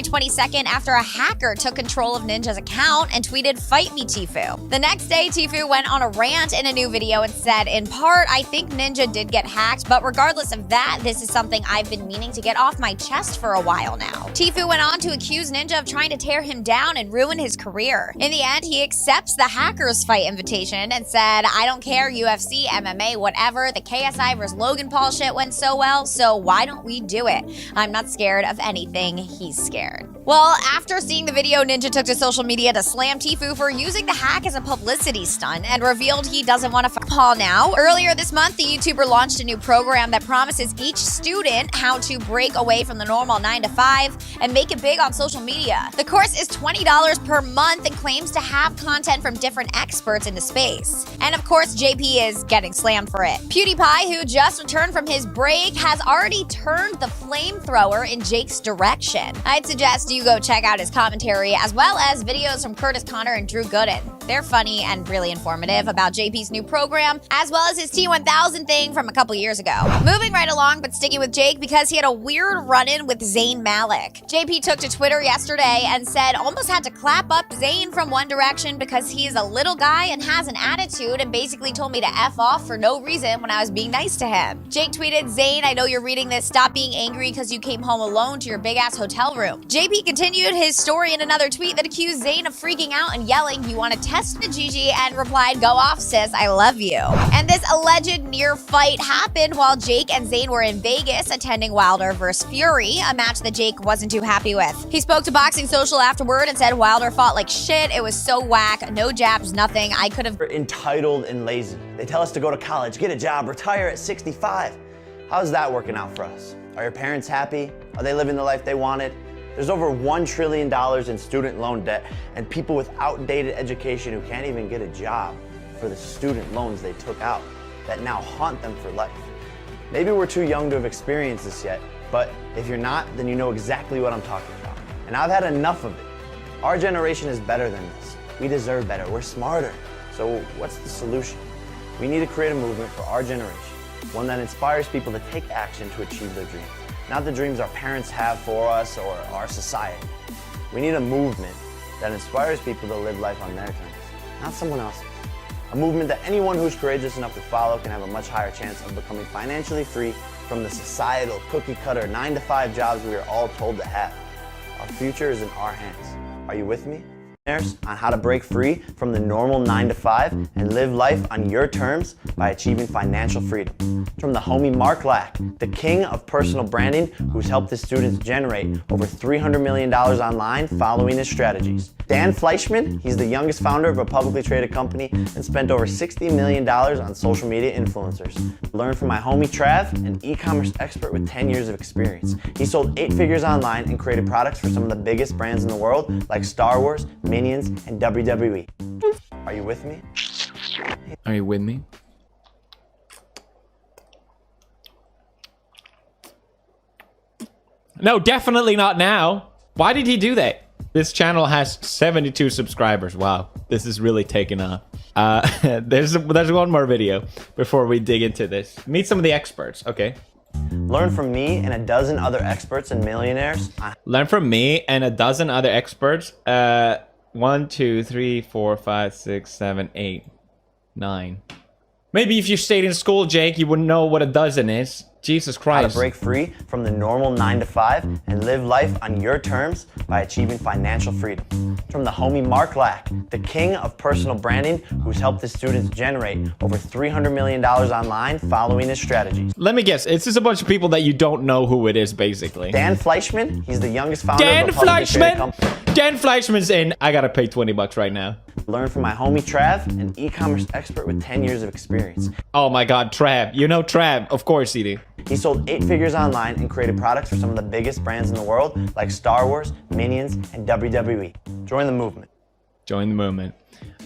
February 22nd after a hacker took control of Ninja's account and tweeted, "Fight me, Tfue." The next day, Tfue went on a rant in a new video and said, "In part, I think Ninja did get hacked, but regardless of that, this is something I've been meaning to get off my chest for a while now." Tfue went on to accuse Ninja of trying to tear him down and ruin his career. In the end, he accepts the hackers fight invitation and said, "I don't care, UFC, MMA, whatever, the KSI vs. Logan Paul shit went so well, so why don't we do it? I'm not scared of anything, he's scared." Well, after seeing the video, Ninja took to social media to slam Tfue for using the hack as a publicity stunt and revealed he doesn't want to fight Paul now. Earlier this month, the YouTuber launched a new program that promises each student how to break away from the normal 9 to 5 and make it big on social media. The course is $20 per month and claims to have content from different experts in the space. And of course, JP is getting slammed for it. PewDiePie, who just returned from his break, has already turned the flamethrower in Jake's direction. I'd suggest you go check out his commentary as well as videos from Curtis Connor and Drew Gooden. They're funny and really informative about JP's new program, as well as his T1000 thing from a couple years ago. Moving right along, but sticking with Jake because he had a weird run-in with Zayn Malik. JP took to Twitter yesterday and said almost had to clap up Zayn from One Direction because he's a little guy and has an attitude, and basically told me to F off for no reason when I was being nice to him. Jake tweeted, "Zayn, I know you're reading this. Stop being angry because you came home alone to your big-ass hotel room." JP continued his story in another tweet that accused Zayn of freaking out and yelling, "You want to test the Gigi?" and replied, "Go off, sis, I love you." And this alleged near fight happened while Jake and Zayn were in Vegas attending Wilder vs. Fury, a match that Jake wasn't too happy with. He spoke to Boxing Social afterward and said Wilder fought like shit, it was so whack, no jabs, nothing, I could have... We're entitled and lazy. They tell us to go to college, get a job, retire at 65. How's that working out for us? Are your parents happy? Are they living the life they wanted? There's over $1 trillion in student loan debt and people with outdated education who can't even get a job for the student loans they took out that now haunt them for life. Maybe we're too young to have experienced this yet, but if you're not, then you know exactly what I'm talking about. And I've had enough of it. Our generation is better than this. We deserve better, we're smarter. So what's the solution? We need to create a movement for our generation, one that inspires people to take action to achieve their dreams. Not the dreams our parents have for us or our society. We need a movement that inspires people to live life on their terms, not someone else's. A movement that anyone who's courageous enough to follow can have a much higher chance of becoming financially free from the societal cookie-cutter 9 to 5 jobs we are all told to have. Our future is in our hands. Are you with me? On how to break free from the normal 9 to 5 and live life on your terms by achieving financial freedom. From the homie Mark Lack, the king of personal branding, who's helped his students generate over $300 million online following his strategies. Dan Fleischman, he's the youngest founder of a publicly traded company and spent over $60 million on social media influencers. Learn from my homie Trav, an e-commerce expert with 10 years of experience. He sold 8 figures online and created products for some of the biggest brands in the world like Star Wars, Minions, and WWE. Are you with me? Are you with me? No, definitely not now. Why did he do that? This channel has 72 subscribers. Wow, this is really taking off. There's one more video before we dig into this. Meet some of the experts, okay? Learn from me and a dozen other experts and millionaires. Learn from me and a dozen other experts. 1, 2, 3, 4, 5, 6, 7, 8, 9. Maybe if you stayed in school, Jake, you wouldn't know what a dozen is. Jesus Christ. How to break free from the normal 9 to 5 and live life on your terms by achieving financial freedom. From the homie Mark Lack, the king of personal branding, who's helped his students generate over $300 million online following his strategies. Let me guess, it's just a bunch of people that you don't know who it is, basically. Dan Fleischman, he's the youngest founder of a publicly traded company. Dan Fleischman's in. I gotta pay 20 bucks right now. Learn from my homie Trav, an e-commerce expert with 10 years of experience. Oh my God, Trav. You know Trav. Of course he did. He sold 8 figures online and created products for some of the biggest brands in the world like Star Wars, Minions, and WWE. Join the movement. Join the movement.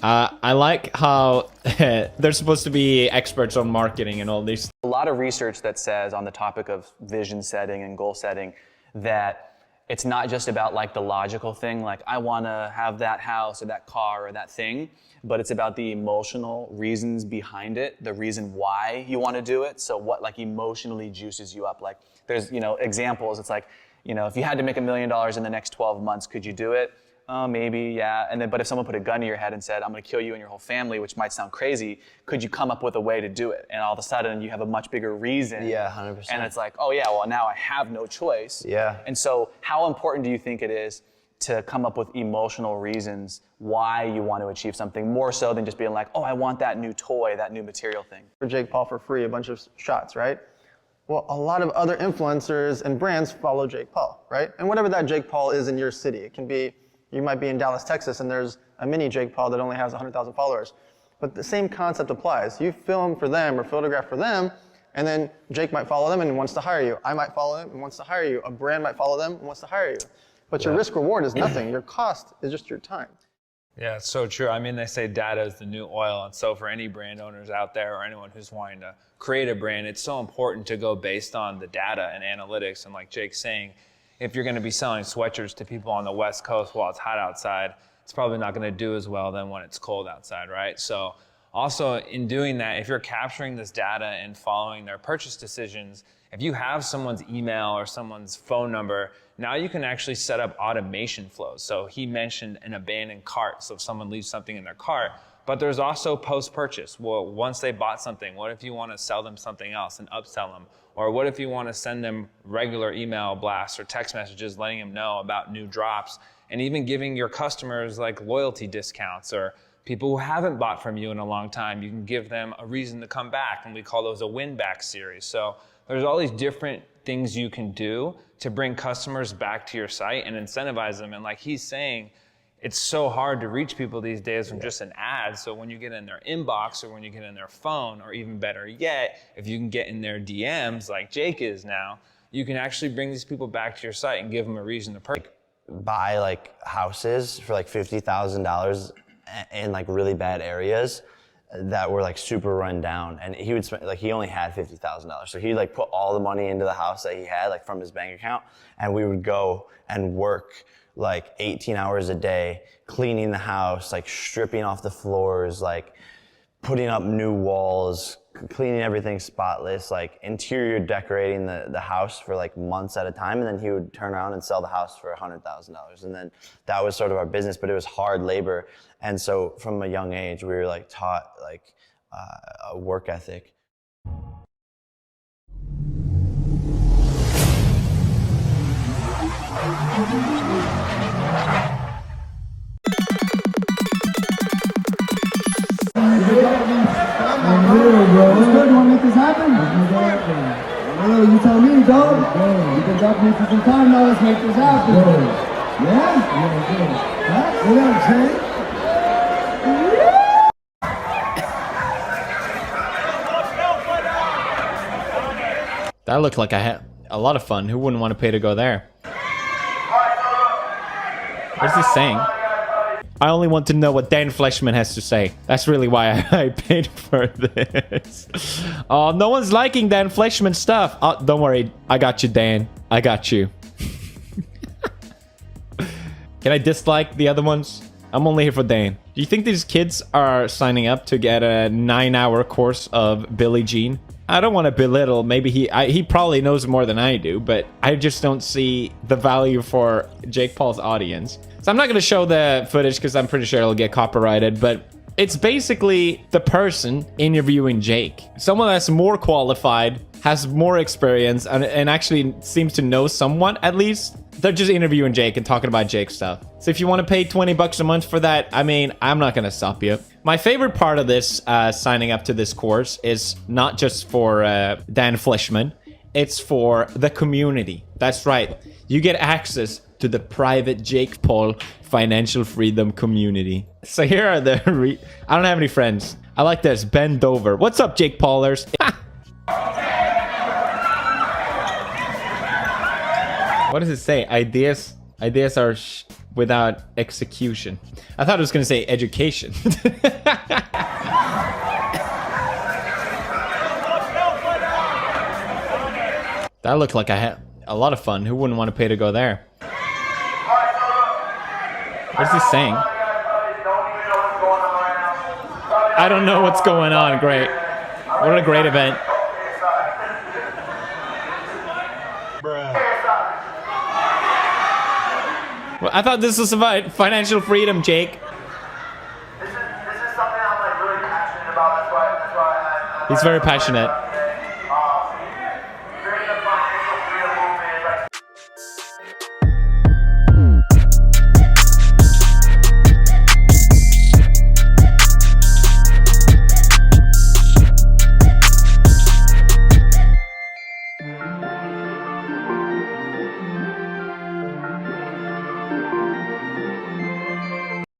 I like how they're supposed to be experts on marketing and all this. A lot of research that says on the topic of vision setting and goal setting that it's not just about like the logical thing, like I want to have that house or that car or that thing, but it's about the emotional reasons behind it, the reason why you want to do it. So what like emotionally juices you up? Like there's, you know, examples. It's like if you had to make $1 million in the next 12 months, could you do it? Maybe, yeah. And then, but if someone put a gun to your head and said, I'm going to kill you and your whole family, which might sound crazy, could you come up with a way to do it? And all of a sudden, you have a much bigger reason. Yeah, 100%. And it's like, oh yeah, well now I have no choice. Yeah. And so, how important do you think it is to come up with emotional reasons why you want to achieve something, more so than just being like, oh, I want that new toy, that new material thing? For Jake Paul for free, a bunch of shots, right? Well, a lot of other influencers and brands follow Jake Paul, right? And whatever that Jake Paul is in your city, it can be, you might be in Dallas, Texas, and there's a mini Jake Paul that only has 100,000 followers. But the same concept applies. You film for them or photograph for them, and then Jake might follow them and wants to hire you. I might follow them and wants to hire you. A brand might follow them and wants to hire you. But your risk reward is nothing. Your cost is just your time. Yeah, it's so true. I mean, they say data is the new oil. And so for any brand owners out there or anyone who's wanting to create a brand, it's so important to go based on the data and analytics. And like Jake's saying, if you're going to be selling sweatshirts to people on the West Coast while it's hot outside, it's probably not going to do as well than when it's cold outside, right? So also in doing that, if you're capturing this data and following their purchase decisions, if you have someone's email or someone's phone number, now you can actually set up automation flows. So he mentioned an abandoned cart. So if someone leaves something in their cart, but there's also post-purchase. Well, once they bought something, what if you want to sell them something else and upsell them? Or what if you want to send them regular email blasts or text messages letting them know about new drops, and even giving your customers like loyalty discounts, or people who haven't bought from you in a long time, you can give them a reason to come back, and we call those a win-back series. So there's all these different things you can do to bring customers back to your site and incentivize them. And like he's saying, it's so hard to reach people these days from just an ad. So when you get in their inbox or when you get in their phone, or even better yet, if you can get in their DMs like Jake is now, you can actually bring these people back to your site and give them a reason to purchase. Buy like houses for like $50,000 in like really bad areas that were like super run down, and he would spend, like, he only had $50,000, so he'd like put all the money into the house that he had like from his bank account, and we would go and work like 18 hours a day cleaning the house, like stripping off the floors, like putting up new walls, cleaning everything spotless, like interior decorating the house for like months at a time, and then he would turn around and sell the house for $100,000. And then that was sort of our business, but it was hard labor. And so from a young age, we were like taught like a work ethic. What's good? You want to make this happen? You tell me, dog. You've been talking for some time now. Let's make this happen. Yeah? Huh? What up, Jay? That looked like I had a lot of fun. Who wouldn't want to pay to go there? What's he saying? I only want to know what Dan Fleshman has to say. That's really why I paid for this. Oh, no one's liking Dan Fleshman stuff. Oh, don't worry. I got you, Dan. I got you. Can I dislike the other ones? I'm only here for Dan. Do you think these kids are signing up to get a 9-hour course of Billie Jean? I don't want to belittle. Maybe he probably knows more than I do, but I just don't see the value for Jake Paul's audience. So I'm not going to show the footage because I'm pretty sure it'll get copyrighted, but it's basically the person interviewing Jake. Someone that's more qualified, has more experience, and actually seems to know someone at least. They're just interviewing Jake and talking about Jake stuff. So if you want to pay $20 a month for that, I mean, I'm not going to stop you. My favorite part of this signing up to this course is not just for Dan Fleshman. It's for the community. That's right. You get access to the private Jake Paul financial freedom community. So here are the... I don't have any friends. I like this. Bend over. What's up, Jake Paulers? What does it say? Ideas are without execution. I thought it was going to say education. That looked like I had a lot of fun. Who wouldn't want to pay to go there? What's he saying? I don't know what's going on. Great. What a great event. Well, I thought this was about financial freedom, Jake. This is something I'm like really passionate about. That's why He's very passionate.